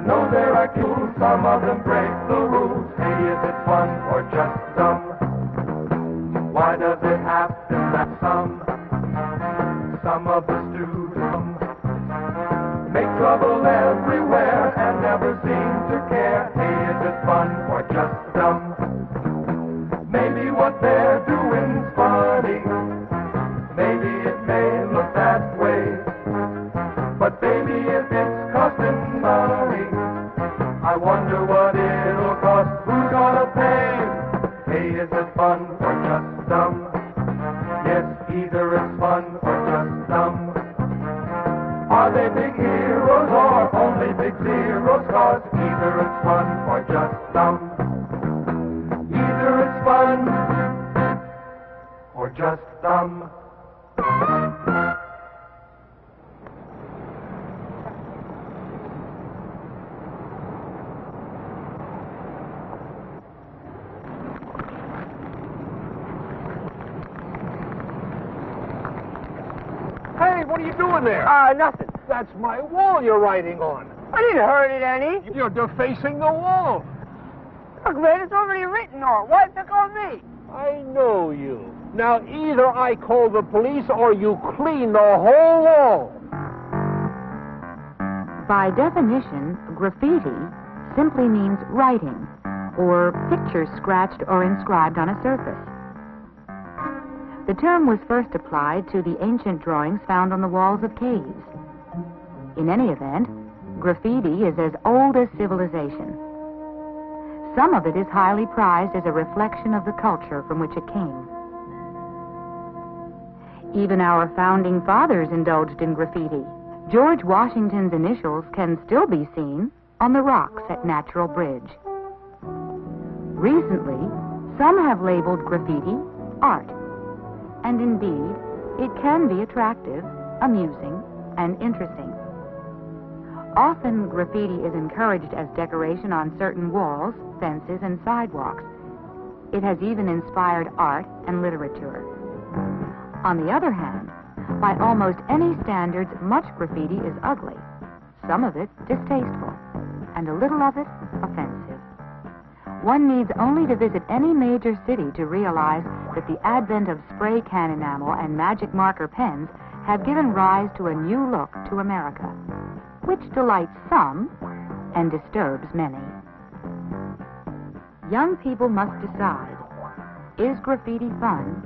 know there are tools, some of them break the rules. Hey, is it fun or just dumb? Why does it happen that some of the students make trouble everywhere and never seem to care? Hey, is it fun or just dumb? Maybe what they're doing's funny. Maybe it may look that way. But baby, if it's costing money, I wonder what it'll cost. Who's gonna pay? Hey, is it fun or just dumb? Yes, either it's fun or just dumb. Are they big heroes or only big zeros? 'Cause either it's fun or just dumb. Either it's fun or just dumb. Hey, what are you doing there? Nothing. That's my wall you're writing on. I didn't hurt it any. You're defacing the wall. Look, man, it's already written on. Why pick on me? I know you. Now, either I call the police or you clean the whole wall. By definition, graffiti simply means writing or pictures scratched or inscribed on a surface. The term was first applied to the ancient drawings found on the walls of caves. In any event, graffiti is as old as civilization. Some of it is highly prized as a reflection of the culture from which it came. Even our founding fathers indulged in graffiti. George Washington's initials can still be seen on the rocks at Natural Bridge. Recently, some have labeled graffiti art. And indeed, it can be attractive, amusing, and interesting. Often, graffiti is encouraged as decoration on certain walls, fences, and sidewalks. It has even inspired art and literature. On the other hand, by almost any standards, much graffiti is ugly, some of it distasteful, and a little of it offensive. One needs only to visit any major city to realize that the advent of spray can enamel and magic marker pens have given rise to a new look to America, which delights some and disturbs many. Young people must decide, is graffiti fun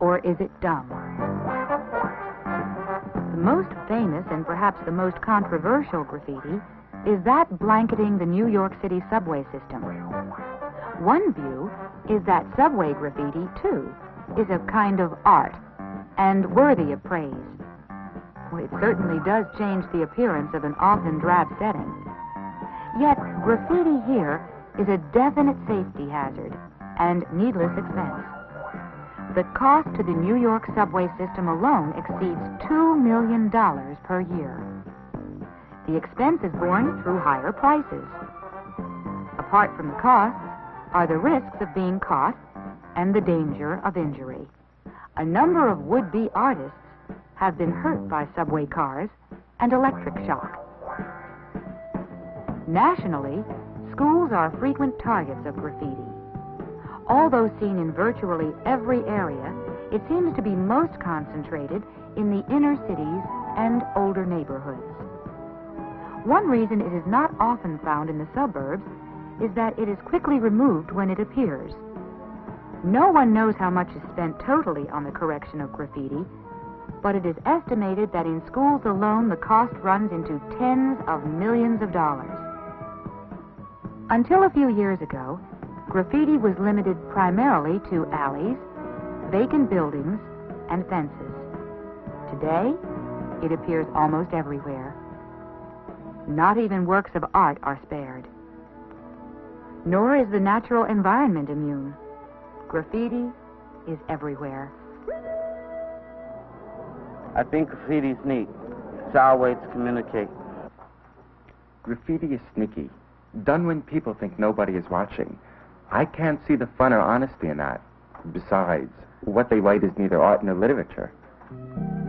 or is it dumb? The most famous and perhaps the most controversial graffiti is that blanketing the New York City subway system. One view is that subway graffiti, too, is a kind of art and worthy of praise. Well, it certainly does change the appearance of an often drab setting. Yet, graffiti here is a definite safety hazard and needless expense. The cost to the New York subway system alone exceeds $2 million per year. The expense is borne through higher prices. Apart from the costs are the risks of being caught and the danger of injury. A number of would-be artists have been hurt by subway cars and electric shock. Nationally, schools are frequent targets of graffiti. Although seen in virtually every area, it seems to be most concentrated in the inner cities and older neighborhoods. One reason it is not often found in the suburbs is that it is quickly removed when it appears. No one knows how much is spent totally on the correction of graffiti, but it is estimated that in schools alone the cost runs into tens of millions of dollars. Until a few years ago, graffiti was limited primarily to alleys, vacant buildings, and fences. Today, it appears almost everywhere. Not even works of art are spared. Nor is the natural environment immune. Graffiti is everywhere. I think graffiti's neat. It's our way to communicate. Graffiti is sneaky, done when people think nobody is watching. I can't see the fun or honesty in that. Besides, what they write is neither art nor literature.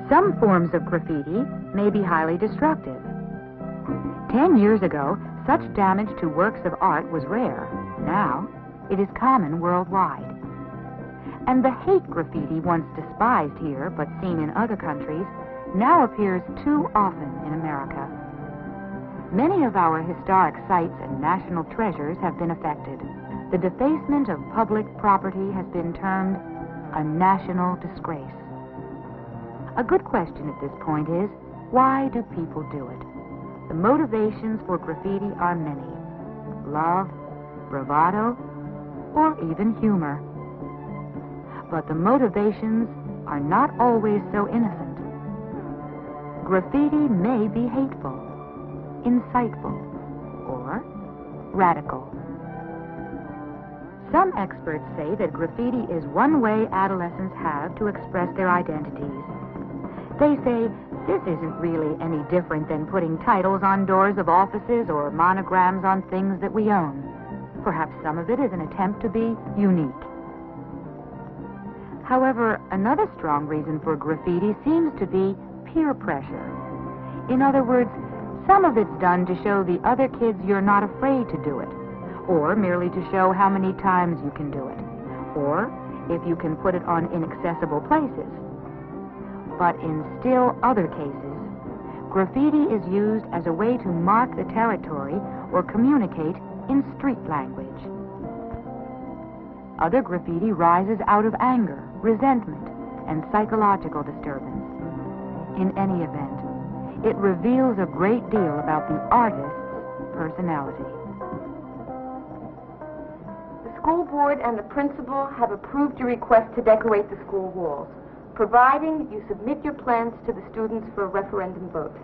Some forms of graffiti may be highly destructive. 10 years ago, such damage to works of art was rare. Now, it is common worldwide. And the hate graffiti once despised here, but seen in other countries, now appears too often in America. Many of our historic sites and national treasures have been affected. The defacement of public property has been termed a national disgrace. A good question at this point is, why do people do it? The motivations for graffiti are many. Love, bravado, or even humor. But the motivations are not always so innocent. Graffiti may be hateful, insightful, or radical. Some experts say that graffiti is one way adolescents have to express their identities. They say this isn't really any different than putting titles on doors of offices or monograms on things that we own. Perhaps some of it is an attempt to be unique. However, another strong reason for graffiti seems to be peer pressure. In other words, some of it's done to show the other kids you're not afraid to do it, or merely to show how many times you can do it, or if you can put it on inaccessible places. But in still other cases, graffiti is used as a way to mark the territory or communicate in street language. Other graffiti rises out of anger, resentment, and psychological disturbance. In any event, it reveals a great deal about the artist's personality. The school board and the principal have approved your request to decorate the school walls, providing you submit your plans to the students for a referendum vote.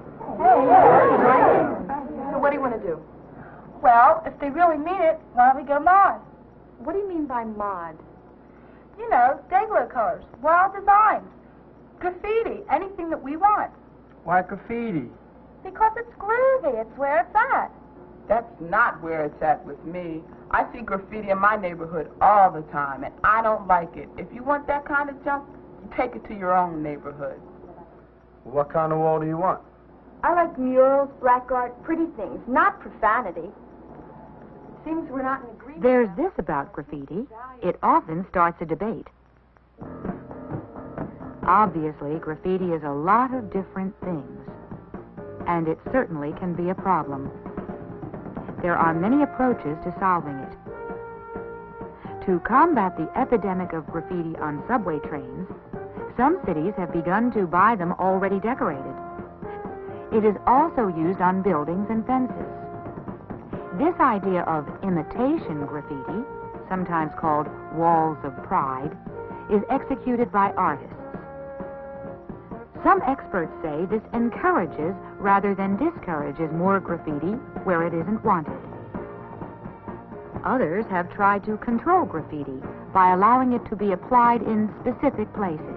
So what do you want to do? Well, if they really mean it, why don't we go mod? What do you mean by mod? You know, Dayglow colors, wild designs, graffiti, anything that we want. Why graffiti? Because it's groovy, it's where it's at. That's not where it's at with me. I see graffiti in my neighborhood all the time, and I don't like it. If you want that kind of junk, you take it to your own neighborhood. What kind of wall do you want? I like murals, black art, pretty things, not profanity. It seems we're not in agreement. There's this about graffiti. It often starts a debate. Obviously, graffiti is a lot of different things, and it certainly can be a problem. There are many approaches to solving it. To combat the epidemic of graffiti on subway trains, some cities have begun to buy them already decorated. It is also used on buildings and fences. This idea of imitation graffiti, sometimes called walls of pride, is executed by artists. Some experts say this encourages rather than discourages more graffiti where it isn't wanted. Others have tried to control graffiti by allowing it to be applied in specific places.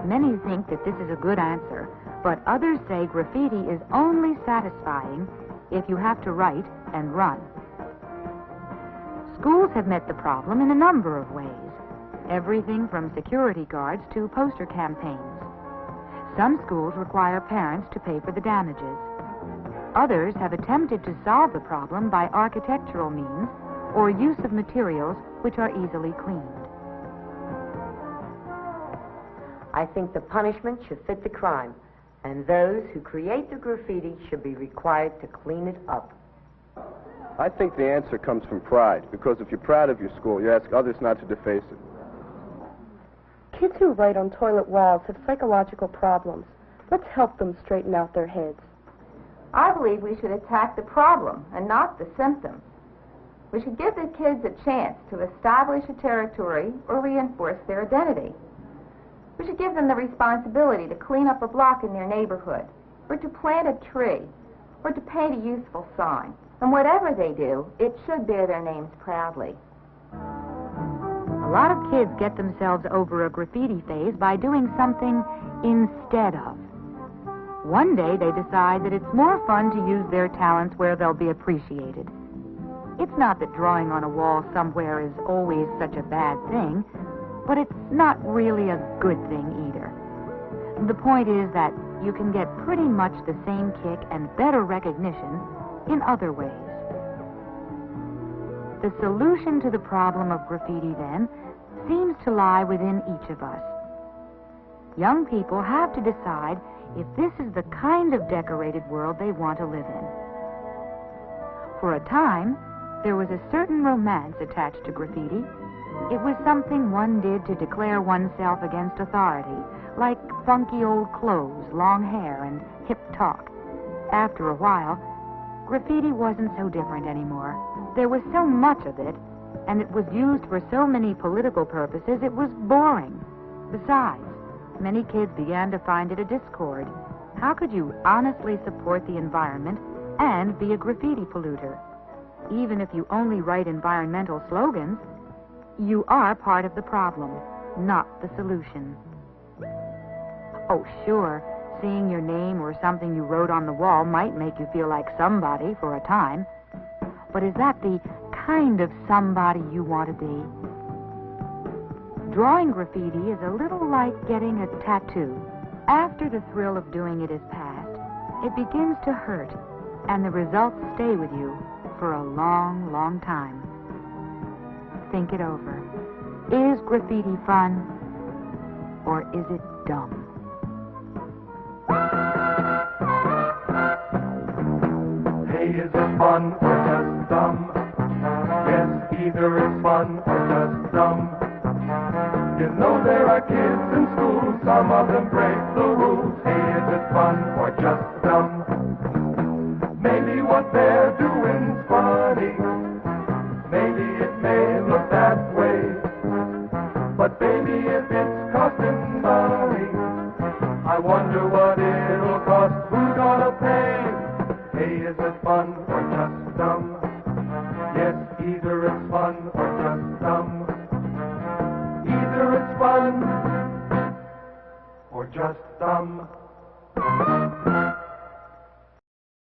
Many think that this is a good answer, but others say graffiti is only satisfying if you have to write and run. Schools have met the problem in a number of ways, everything from security guards to poster campaigns. Some schools require parents to pay for the damages. Others have attempted to solve the problem by architectural means or use of materials which are easily cleaned. I think the punishment should fit the crime, and those who create the graffiti should be required to clean it up. I think the answer comes from pride, because if you're proud of your school, you ask others not to deface it. Kids who write on toilet walls have psychological problems. Let's help them straighten out their heads. I believe we should attack the problem and not the symptom. We should give the kids a chance to establish a territory or reinforce their identity. We should give them the responsibility to clean up a block in their neighborhood, or to plant a tree, or to paint a useful sign. And whatever they do, it should bear their names proudly. A lot of kids get themselves over a graffiti phase by doing something instead of. One day they decide that it's more fun to use their talents where they'll be appreciated. It's not that drawing on a wall somewhere is always such a bad thing, but it's not really a good thing either. The point is that you can get pretty much the same kick and better recognition in other ways. The solution to the problem of graffiti, then, seems to lie within each of us. Young people have to decide if this is the kind of decorated world they want to live in. For a time, there was a certain romance attached to graffiti. It was something one did to declare oneself against authority, like funky old clothes, long hair, and hip talk. After a while, graffiti wasn't so different anymore. There was so much of it, and it was used for so many political purposes, it was boring. Besides, many kids began to find it a discord. How could you honestly support the environment and be a graffiti polluter? Even if you only write environmental slogans, you are part of the problem, not the solution. Oh, sure, seeing your name or something you wrote on the wall might make you feel like somebody for a time. But is that the kind of somebody you want to be? Drawing graffiti is a little like getting a tattoo. After the thrill of doing it is past, it begins to hurt, and the results stay with you for a long, long time. Think it over. Is graffiti fun, or is it dumb? Hey, is it fun or just dumb? Yes, either it's fun or just dumb. You know there are kids in school, some of them break the rules. Hey, is it fun or just dumb? Maybe what they're doing's funny. Maybe it may look that way. But baby, if it's costing money, I wonder what it'll cost. Who's gonna pay? Hey, is it fun